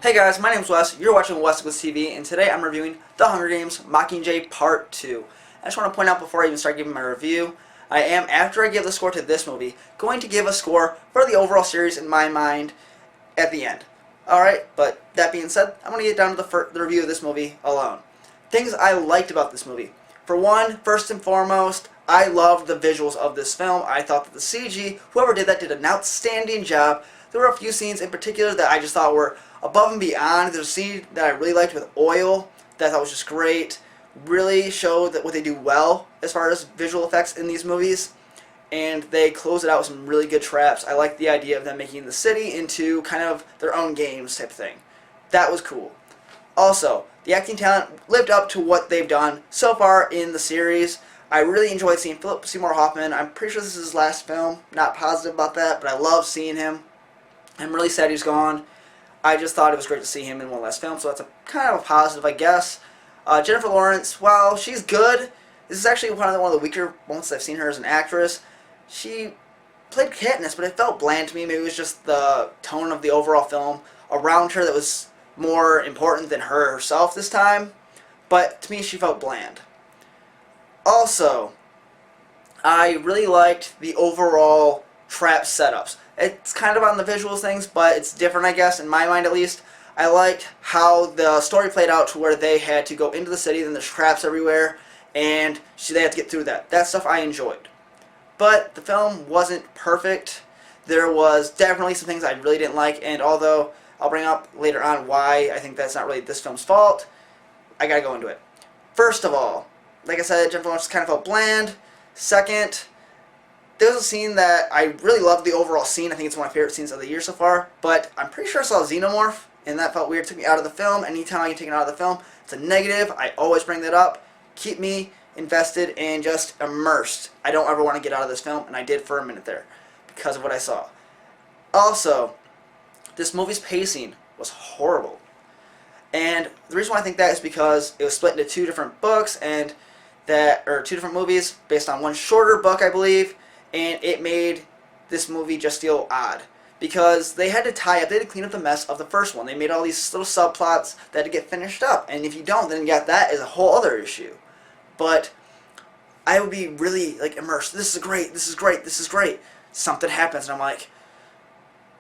Hey guys, my name's Wes, you're watching Wes TV, and today I'm reviewing The Hunger Games Mockingjay Part 2. I just want to point out before I even start giving my review, I am, after I give the score to this movie, going to give a score for the overall series in my mind at the end. Alright, but that being said, I'm going to get down to the review of this movie alone. Things I liked about this movie. For one, first and foremost, I loved the visuals of this film. I thought that the CG, whoever did that, did an outstanding job. There were a few scenes in particular that I just thought were above and beyond. There's a scene that I really liked with oil that I thought was just great. Really showed that what they do well as far as visual effects in these movies. And they close it out with some really good traps. I like the idea of them making the city into kind of their own games type thing. That was cool. Also, the acting talent lived up to what they've done so far in the series. I really enjoyed seeing Seymour Hoffman. I'm pretty sure this is his last film. Not positive about that, but I love seeing him. I'm really sad he's gone. I just thought it was great to see him in one last film, so that's a kind of a positive, I guess. Jennifer Lawrence, well, she's good. This is actually one of the weaker moments I've seen her as an actress. She played Katniss, but it felt bland to me. Maybe it was just the tone of the overall film around her that was more important than her herself this time. But to me, she felt bland. Also, I really liked the overall trap setups. It's kind of on the visuals things, but it's different, I guess, in my mind at least. I liked how the story played out to where they had to go into the city, then there's traps everywhere, and they had to get through that. That stuff I enjoyed. But the film wasn't perfect. There was definitely some things I really didn't like, and although I'll bring up later on why I think that's not really this film's fault, I gotta go into it. First of all, like I said, Jennifer Lawrence kind of felt bland. Second, there was a scene that I really loved the overall scene. I think it's one of my favorite scenes of the year so far, but I'm pretty sure I saw a xenomorph, and that felt weird. It took me out of the film. Anytime I get taken out of the film, it's a negative. I always bring that up. Keep me invested and just immersed. I don't ever want to get out of this film, and I did for a minute there because of what I saw. Also, this movie's pacing was horrible. And the reason why I think that is because it was split into two different books, and two different movies based on one shorter book, I believe, and it made this movie just feel odd. Because they had to they had to clean up the mess of the first one. They made all these little subplots that had to get finished up. And if you don't, then that is a whole other issue. But I would be really immersed. This is great, this is great, this is great. Something happens and I'm like,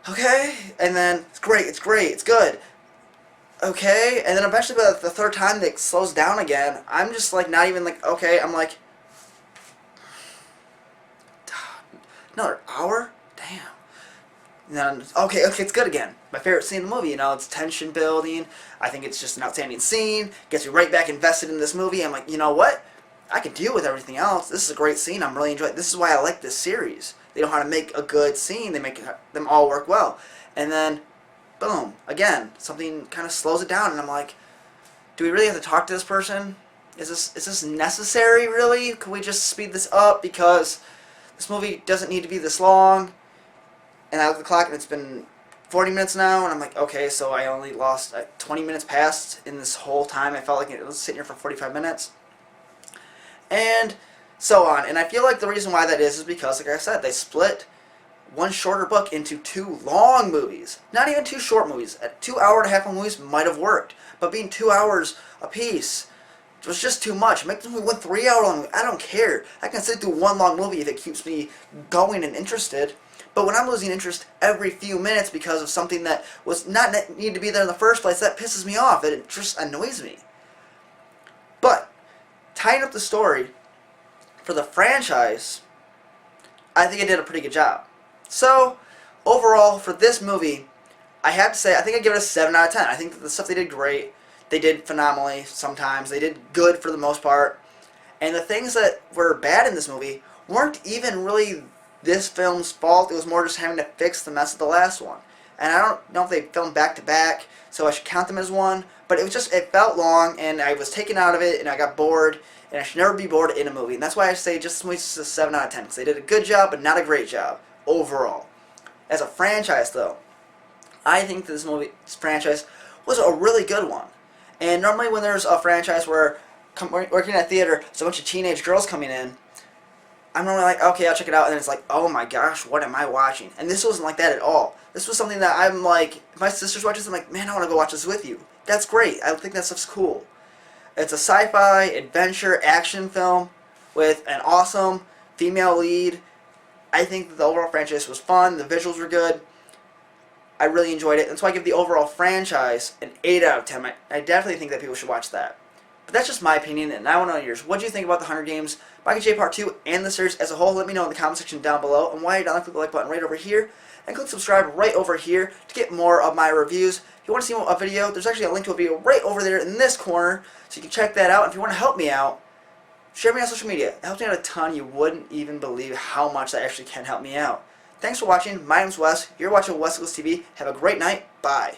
okay. And then it's great, it's great, it's good. Okay. And then eventually by the third time that slows down again, I'm just not even okay. I'm like, another hour? Damn. And then, okay, it's good again. My favorite scene in the movie, it's tension building. I think it's just an outstanding scene. Gets you right back invested in this movie. I'm like, you know what? I can deal with everything else. This is a great scene. I'm really enjoying it. This is why I like this series. They know how to make a good scene. They make them all work well. And then, boom, again, something kind of slows it down. And I'm like, do we really have to talk to this person? Is this necessary, really? Can we just speed this up? Because this movie doesn't need to be this long. And I look at the clock, and it's been 40 minutes now, and I'm like, okay, so I only lost 20 minutes past in this whole time. I felt like it was sitting here for 45 minutes. And so on. And I feel like the reason why that is because, like I said, they split one shorter book into two long movies. Not even two short movies. 2 hour-and-a-half movies might have worked. But being 2 hours apiece was just too much. Make the movie one 3 hour long movie. I don't care. I can sit through one long movie if it keeps me going and interested. But when I'm losing interest every few minutes because of something that was not need to be there in the first place, that pisses me off. It just annoys me. But tying up the story for the franchise, I think it did a pretty good job. So overall, for this movie, I have to say, I think I give it a 7 out of 10. I think that the stuff they did great. They did phenomenally sometimes. They did good for the most part. And the things that were bad in this movie weren't even really this film's fault. It was more just having to fix the mess of the last one. And I don't know if they filmed back to back, so I should count them as one. But it felt long, and I was taken out of it, and I got bored. And I should never be bored in a movie. And that's why I say this movie's a 7 out of 10. Because they did a good job, but not a great job overall. As a franchise, though, I think this franchise was a really good one. And normally when there's a franchise where working at a theater, there's a bunch of teenage girls coming in, I'm normally like, okay, I'll check it out, and then it's like, oh my gosh, what am I watching? And this wasn't like that at all. This was something that I'm like, if my sister's watching this, I'm like, man, I want to go watch this with you. That's great. I think that stuff's cool. It's a sci-fi, adventure, action film with an awesome female lead. I think that the overall franchise was fun. The visuals were good. I really enjoyed it. And so I give the overall franchise an 8 out of 10. I definitely think that people should watch that. But that's just my opinion, and I want to know yours. What do you think about the Hunger Games, Mockingjay Part 2, and the series as a whole? Let me know in the comment section down below. And while you're down, click the like button right over here. And click subscribe right over here to get more of my reviews. If you want to see a video, there's actually a link to a video right over there in this corner, so you can check that out. And if you want to help me out, share me on social media. It helps me out a ton. You wouldn't even believe how much that actually can help me out. Thanks for watching. My name's Wes. You're watching Wes TV. Have a great night. Bye.